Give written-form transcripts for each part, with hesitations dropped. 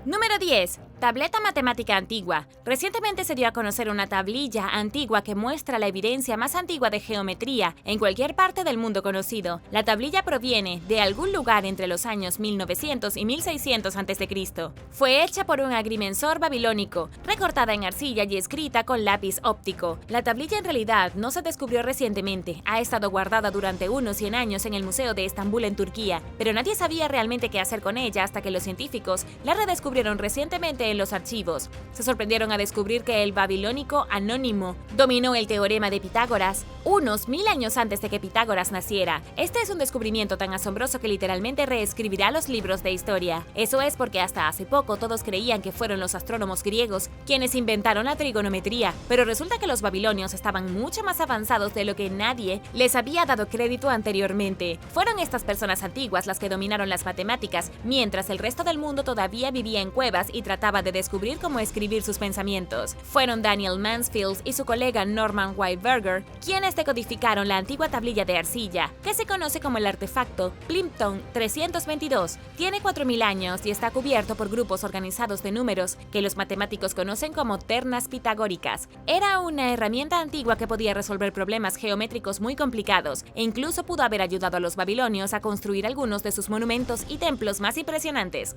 Número 10. Tableta matemática antigua. Recientemente se dio a conocer una tablilla antigua que muestra la evidencia más antigua de geometría en cualquier parte del mundo conocido. La tablilla proviene de algún lugar entre los años 1900 y 1600 a.C. Fue hecha por un agrimensor babilónico, recortada en arcilla y escrita con lápiz óptico. La tablilla en realidad no se descubrió recientemente, ha estado guardada durante unos 100 años en el Museo de Estambul en Turquía, pero nadie sabía realmente qué hacer con ella hasta que los científicos la redescubrieron recientemente en los archivos. Se sorprendieron a descubrir que el babilónico Anónimo dominó el teorema de Pitágoras unos 1000 años antes de que Pitágoras naciera. Este es un descubrimiento tan asombroso que literalmente reescribirá los libros de historia. Eso es porque hasta hace poco todos creían que fueron los astrónomos griegos quienes inventaron la trigonometría, pero resulta que los babilonios estaban mucho más avanzados de lo que nadie les había dado crédito anteriormente. Fueron estas personas antiguas las que dominaron las matemáticas, mientras el resto del mundo todavía vivía en cuevas y trataba de descubrir cómo escribir sus pensamientos. Fueron Daniel Mansfield y su colega Norman Whiteberger quienes decodificaron la antigua tablilla de arcilla, que se conoce como el artefacto Plimpton 322. Tiene 4000 años y está cubierto por grupos organizados de números que los matemáticos conocen como ternas pitagóricas. Era una herramienta antigua que podía resolver problemas geométricos muy complicados e incluso pudo haber ayudado a los babilonios a construir algunos de sus monumentos y templos más impresionantes.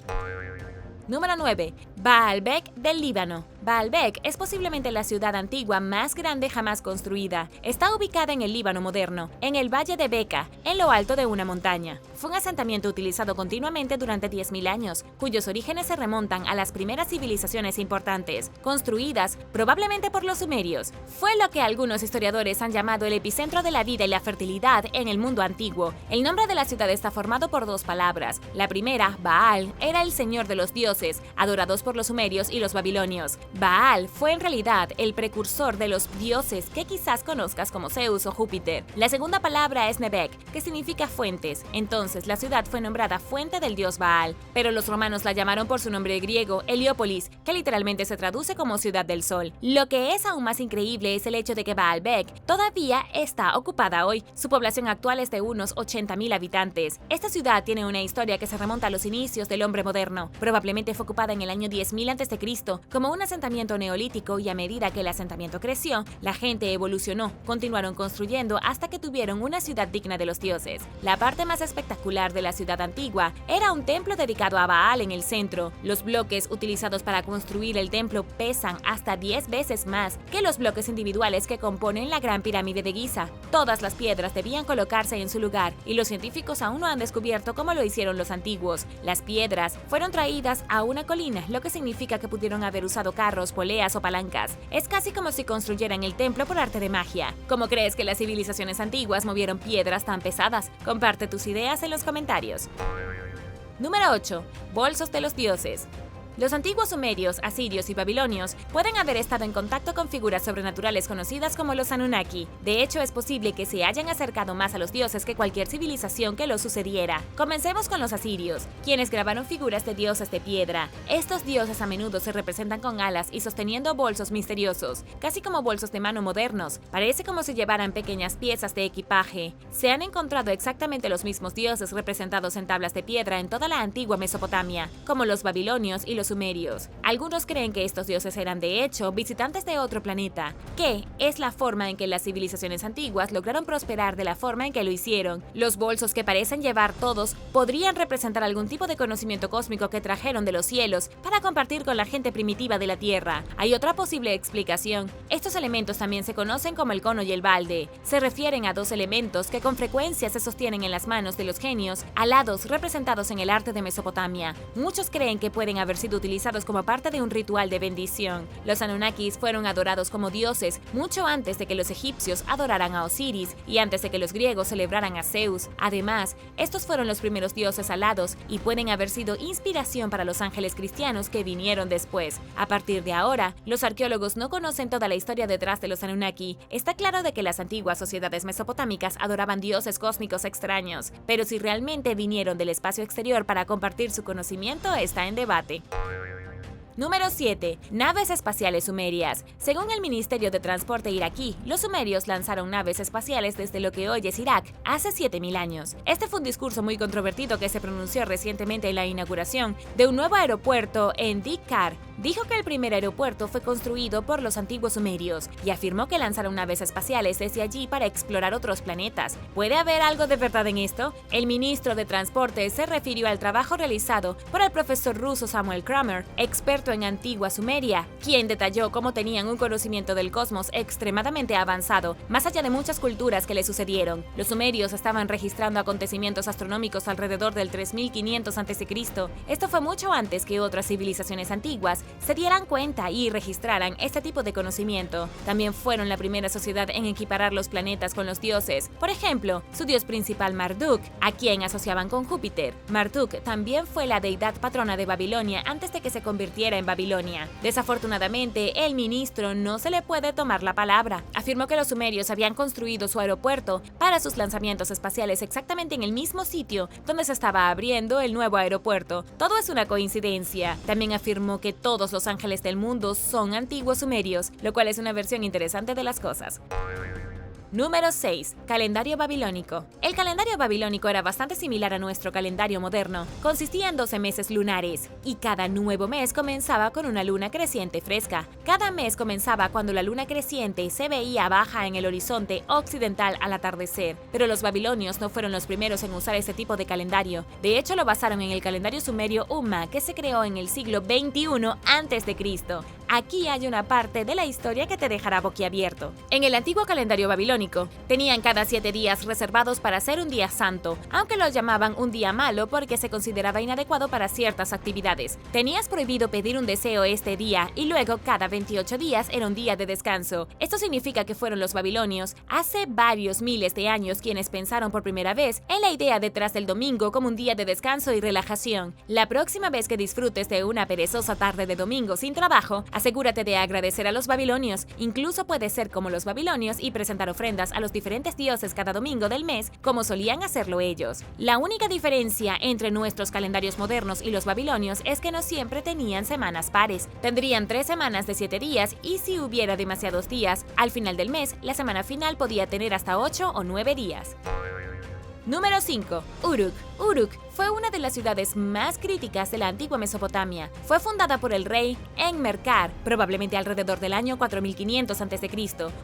Número 9. Baalbek del Líbano. Baalbek es posiblemente la ciudad antigua más grande jamás construida. Está ubicada en el Líbano moderno, en el valle de Bekaa, en lo alto de una montaña. Fue un asentamiento utilizado continuamente durante 10.000 años, cuyos orígenes se remontan a las primeras civilizaciones importantes, construidas probablemente por los sumerios. Fue lo que algunos historiadores han llamado el epicentro de la vida y la fertilidad en el mundo antiguo. El nombre de la ciudad está formado por dos palabras. La primera, Baal, era el señor de los dioses, adorados por los sumerios y los babilonios. Baal fue en realidad el precursor de los dioses que quizás conozcas como Zeus o Júpiter. La segunda palabra es Nebek, que significa fuentes. Entonces la ciudad fue nombrada fuente del dios Baal, pero los romanos la llamaron por su nombre griego, Heliópolis, que literalmente se traduce como ciudad del sol. Lo que es aún más increíble es el hecho de que Baalbek todavía está ocupada hoy. Su población actual es de unos 80.000 habitantes. Esta ciudad tiene una historia que se remonta a los inicios del hombre moderno. Probablemente fue ocupada en el año 10.000 a.C. como un asentamiento neolítico, y a medida que el asentamiento creció, la gente evolucionó, continuaron construyendo hasta que tuvieron una ciudad digna de los dioses. La parte más espectacular de la ciudad antigua era un templo dedicado a Baal en el centro. Los bloques utilizados para construir el templo pesan hasta 10 veces más que los bloques individuales que componen la Gran Pirámide de Giza. Todas las piedras debían colocarse en su lugar, y los científicos aún no han descubierto cómo lo hicieron los antiguos. Las piedras fueron traídas a una colina, lo que significa que pudieron haber usado carros, poleas o palancas. Es casi como si construyeran el templo por arte de magia. ¿Cómo crees que las civilizaciones antiguas movieron piedras tan pesadas? Comparte tus ideas en los comentarios. Número 8. Bolsos de los dioses. Los antiguos sumerios, asirios y babilonios pueden haber estado en contacto con figuras sobrenaturales conocidas como los Anunnaki. De hecho, es posible que se hayan acercado más a los dioses que cualquier civilización que lo sucediera. Comencemos con los asirios, quienes grabaron figuras de dioses de piedra. Estos dioses a menudo se representan con alas y sosteniendo bolsos misteriosos, casi como bolsos de mano modernos. Parece como si llevaran pequeñas piezas de equipaje. Se han encontrado exactamente los mismos dioses representados en tablas de piedra en toda la antigua Mesopotamia, como los babilonios y los sumerios. Algunos creen que estos dioses eran de hecho visitantes de otro planeta, que es la forma en que las civilizaciones antiguas lograron prosperar de la forma en que lo hicieron. Los bolsos que parecen llevar todos podrían representar algún tipo de conocimiento cósmico que trajeron de los cielos para compartir con la gente primitiva de la Tierra. Hay otra posible explicación. Estos elementos también se conocen como el cono y el balde. Se refieren a dos elementos que con frecuencia se sostienen en las manos de los genios, alados representados en el arte de Mesopotamia. Muchos creen que pueden haber sido utilizados como parte de un ritual de bendición. Los Anunnakis fueron adorados como dioses mucho antes de que los egipcios adoraran a Osiris y antes de que los griegos celebraran a Zeus. Además, estos fueron los primeros dioses alados y pueden haber sido inspiración para los ángeles cristianos que vinieron después. A partir de ahora, los arqueólogos no conocen toda la historia detrás de los Anunnaki. Está claro de que las antiguas sociedades mesopotámicas adoraban dioses cósmicos extraños, pero si realmente vinieron del espacio exterior para compartir su conocimiento está en debate. Número 7. Naves espaciales sumerias. Según el Ministerio de Transporte iraquí, los sumerios lanzaron naves espaciales desde lo que hoy es Irak hace 7000 años. Este fue un discurso muy controvertido que se pronunció recientemente en la inauguración de un nuevo aeropuerto en Dikkar. Dijo que el primer aeropuerto fue construido por los antiguos sumerios y afirmó que lanzaron naves espaciales desde allí para explorar otros planetas. ¿Puede haber algo de verdad en esto? El ministro de Transporte se refirió al trabajo realizado por el profesor ruso Samuel Kramer, experto en antigua Sumeria, quien detalló cómo tenían un conocimiento del cosmos extremadamente avanzado, más allá de muchas culturas que le sucedieron. Los sumerios estaban registrando acontecimientos astronómicos alrededor del 3500 a.C. Esto fue mucho antes que otras civilizaciones antiguas se dieran cuenta y registraran este tipo de conocimiento. También fueron la primera sociedad en equiparar los planetas con los dioses. Por ejemplo, su dios principal Marduk, a quien asociaban con Júpiter. Marduk también fue la deidad patrona de Babilonia antes de que se convirtiera en Babilonia. Desafortunadamente, el ministro no se le puede tomar la palabra. Afirmó que los sumerios habían construido su aeropuerto para sus lanzamientos espaciales exactamente en el mismo sitio donde se estaba abriendo el nuevo aeropuerto. Todo es una coincidencia. También afirmó que todos los ángeles del mundo son antiguos sumerios, lo cual es una versión interesante de las cosas. Número 6. Calendario babilónico. El calendario babilónico era bastante similar a nuestro calendario moderno. Consistía en 12 meses lunares, y cada nuevo mes comenzaba con una luna creciente fresca. Cada mes comenzaba cuando la luna creciente se veía baja en el horizonte occidental al atardecer. Pero los babilonios no fueron los primeros en usar este tipo de calendario. De hecho, lo basaron en el calendario sumerio Umma, que se creó en el siglo XXI a.C. Aquí hay una parte de la historia que te dejará boquiabierto. En el antiguo calendario babilónico, tenían cada 7 días reservados para ser un día santo, aunque lo llamaban un día malo porque se consideraba inadecuado para ciertas actividades. Tenías prohibido pedir un deseo este día y luego cada 28 días era un día de descanso. Esto significa que fueron los babilonios hace varios miles de años quienes pensaron por primera vez en la idea detrás del domingo como un día de descanso y relajación. La próxima vez que disfrutes de una perezosa tarde de domingo sin trabajo, asegúrate de agradecer a los babilonios. Incluso puedes ser como los babilonios y presentar ofrendas a los diferentes dioses cada domingo del mes, como solían hacerlo ellos. La única diferencia entre nuestros calendarios modernos y los babilonios es que no siempre tenían semanas pares. Tendrían 3 semanas de 7 días y si hubiera demasiados días, al final del mes, la semana final podía tener hasta 8 o 9 días. Número 5. Uruk. Uruk fue una de las ciudades más críticas de la antigua Mesopotamia. Fue fundada por el rey Enmerkar, probablemente alrededor del año 4500 a.C.,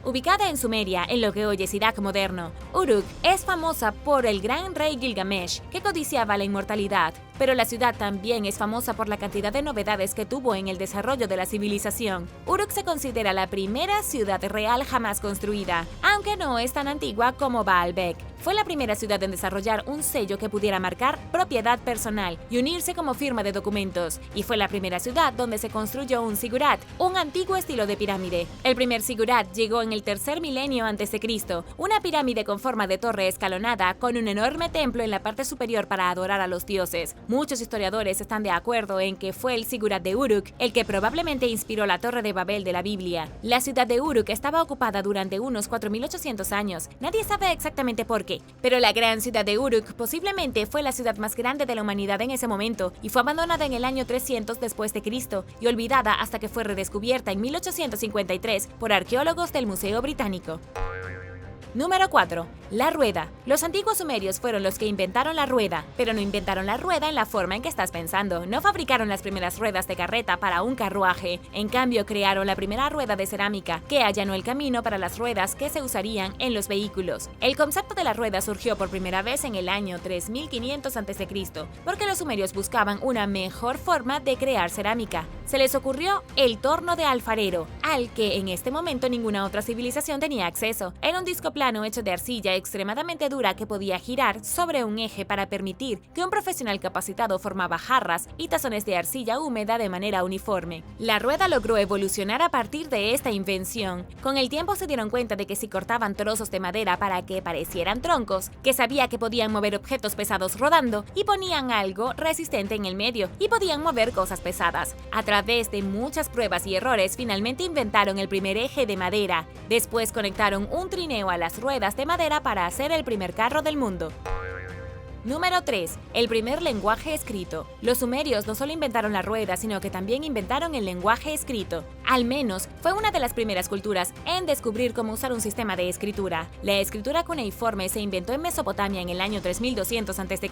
ubicada en Sumeria, en lo que hoy es Irak moderno. Uruk es famosa por el gran rey Gilgamesh, que codiciaba la inmortalidad, pero la ciudad también es famosa por la cantidad de novedades que tuvo en el desarrollo de la civilización. Uruk se considera la primera ciudad real jamás construida, aunque no es tan antigua como Baalbek. Fue la primera ciudad en desarrollar un sello que pudiera marcar propiedad personal y unirse como firma de documentos, y fue la primera ciudad donde se construyó un zigurat, un antiguo estilo de pirámide. El primer zigurat llegó en el tercer milenio a.C., una pirámide con forma de torre escalonada con un enorme templo en la parte superior para adorar a los dioses. Muchos historiadores están de acuerdo en que fue el zigurat de Uruk el que probablemente inspiró la Torre de Babel de la Biblia. La ciudad de Uruk estaba ocupada durante unos 4800 años. Nadie sabe exactamente por qué, pero la gran ciudad de Uruk posiblemente fue la ciudad más grande de la humanidad en ese momento y fue abandonada en el año 300 después de Cristo y olvidada hasta que fue redescubierta en 1853 por arqueólogos del Museo Británico. Número 4. La rueda. Los antiguos sumerios fueron los que inventaron la rueda, pero no inventaron la rueda en la forma en que estás pensando. No fabricaron las primeras ruedas de carreta para un carruaje. En cambio, crearon la primera rueda de cerámica, que allanó el camino para las ruedas que se usarían en los vehículos. El concepto de la rueda surgió por primera vez en el año 3500 a.C., porque los sumerios buscaban una mejor forma de crear cerámica. Se les ocurrió el torno de alfarero, al que en este momento ninguna otra civilización tenía acceso. Era un disco plano hecho de arcilla extremadamente dura que podía girar sobre un eje para permitir que un profesional capacitado formaba jarras y tazones de arcilla húmeda de manera uniforme. La rueda logró evolucionar a partir de esta invención. Con el tiempo se dieron cuenta de que si cortaban trozos de madera para que parecieran troncos, que sabía que podían mover objetos pesados rodando y ponían algo resistente en el medio y podían mover cosas pesadas. A través de muchas pruebas y errores, finalmente inventaron el primer eje de madera. Después conectaron un trineo a las ruedas de madera para hacer el primer carro del mundo. Número 3. El primer lenguaje escrito. Los sumerios no solo inventaron la rueda, sino que también inventaron el lenguaje escrito. Al menos, fue una de las primeras culturas en descubrir cómo usar un sistema de escritura. La escritura cuneiforme se inventó en Mesopotamia en el año 3200 a.C.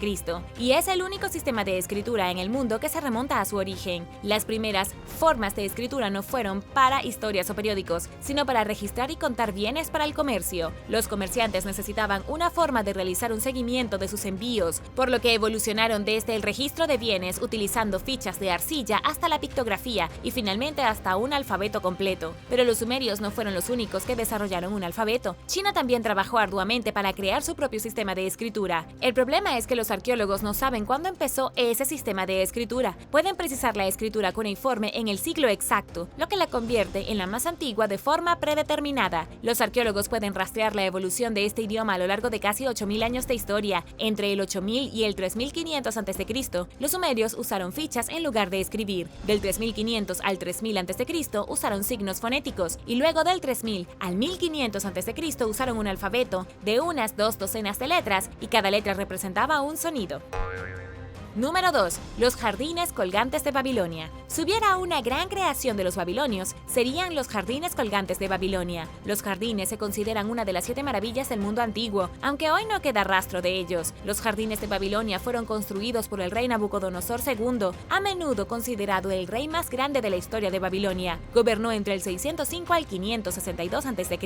y es el único sistema de escritura en el mundo que se remonta a su origen. Las primeras formas de escritura no fueron para historias o periódicos, sino para registrar y contar bienes para el comercio. Los comerciantes necesitaban una forma de realizar un seguimiento de sus envíos, por lo que evolucionaron desde el registro de bienes utilizando fichas de arcilla hasta la pictografía y finalmente hasta un alfabeto completo. Pero los sumerios no fueron los únicos que desarrollaron un alfabeto. China también trabajó arduamente para crear su propio sistema de escritura. El problema es que los arqueólogos no saben cuándo empezó ese sistema de escritura. Pueden precisar la escritura cuneiforme en el siglo exacto, lo que la convierte en la más antigua de forma predeterminada. Los arqueólogos pueden rastrear la evolución de este idioma a lo largo de casi 8000 años de historia. Entre el 8000 y el 3500 a.C., los sumerios usaron fichas en lugar de escribir. Del 3500 al 3000 a.C. usaron signos fonéticos y luego del 3000 al 1500 a.C. usaron un alfabeto de unas 2 docenas de letras y cada letra representaba un sonido. Número 2. Los jardines colgantes de Babilonia. Si hubiera una gran creación de los babilonios, serían los jardines colgantes de Babilonia. Los jardines se consideran una de las 7 maravillas del mundo antiguo, aunque hoy no queda rastro de ellos. Los jardines de Babilonia fueron construidos por el rey Nabucodonosor II, a menudo considerado el rey más grande de la historia de Babilonia. Gobernó entre el 605 al 562 a.C.,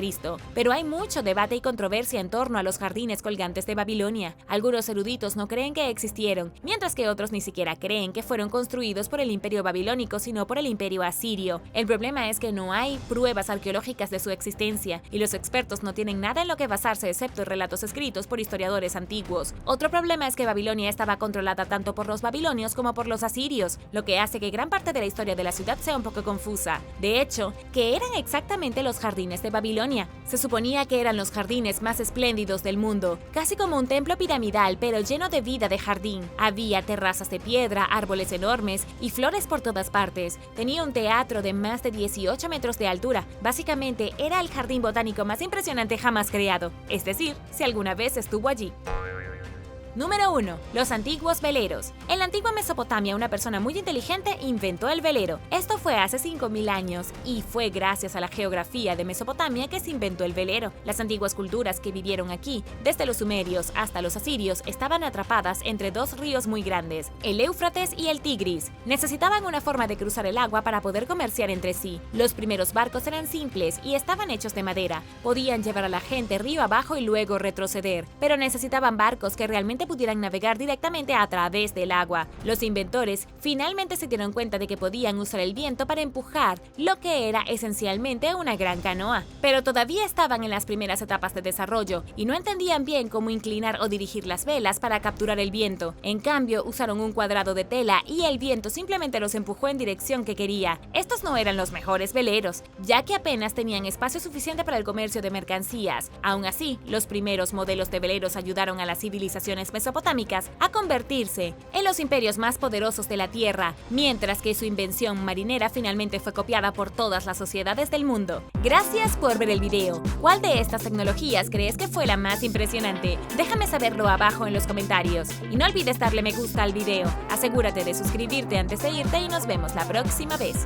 pero hay mucho debate y controversia en torno a los jardines colgantes de Babilonia. Algunos eruditos no creen que existieron, mientras que otros ni siquiera creen que fueron construidos por el imperio babilónico, sino por el imperio asirio. El problema es que no hay pruebas arqueológicas de su existencia, y los expertos no tienen nada en lo que basarse excepto en relatos escritos por historiadores antiguos. Otro problema es que Babilonia estaba controlada tanto por los babilonios como por los asirios, lo que hace que gran parte de la historia de la ciudad sea un poco confusa. De hecho, ¿qué eran exactamente los jardines de Babilonia? Se suponía que eran los jardines más espléndidos del mundo, casi como un templo piramidal, pero lleno de vida de jardín. Había terrazas de piedra, árboles enormes y flores por todas partes. Tenía un teatro de más de 18 metros de altura. Básicamente era el jardín botánico más impresionante jamás creado, es decir, si alguna vez estuvo allí. Número 1. Los antiguos veleros. En la antigua Mesopotamia, una persona muy inteligente inventó el velero. Esto fue hace 5000 años y fue gracias a la geografía de Mesopotamia que se inventó el velero. Las antiguas culturas que vivieron aquí, desde los sumerios hasta los asirios, estaban atrapadas entre dos ríos muy grandes, el Éufrates y el Tigris. Necesitaban una forma de cruzar el agua para poder comerciar entre sí. Los primeros barcos eran simples y estaban hechos de madera. Podían llevar a la gente río abajo y luego retroceder, pero necesitaban barcos que realmente pudieran navegar directamente a través del agua. Los inventores finalmente se dieron cuenta de que podían usar el viento para empujar lo que era esencialmente una gran canoa, pero todavía estaban en las primeras etapas de desarrollo y no entendían bien cómo inclinar o dirigir las velas para capturar el viento. En cambio, usaron un cuadrado de tela y el viento simplemente los empujó en dirección que quería. Estos no eran los mejores veleros, ya que apenas tenían espacio suficiente para el comercio de mercancías. Aún así, los primeros modelos de veleros ayudaron a las civilizaciones mesopotámicas a convertirse en los imperios más poderosos de la Tierra, mientras que su invención marinera finalmente fue copiada por todas las sociedades del mundo. Gracias por ver el video. ¿Cuál de estas tecnologías crees que fue la más impresionante? Déjame saberlo abajo en los comentarios. Y no olvides darle me gusta al video. Asegúrate de suscribirte antes de irte y nos vemos la próxima vez.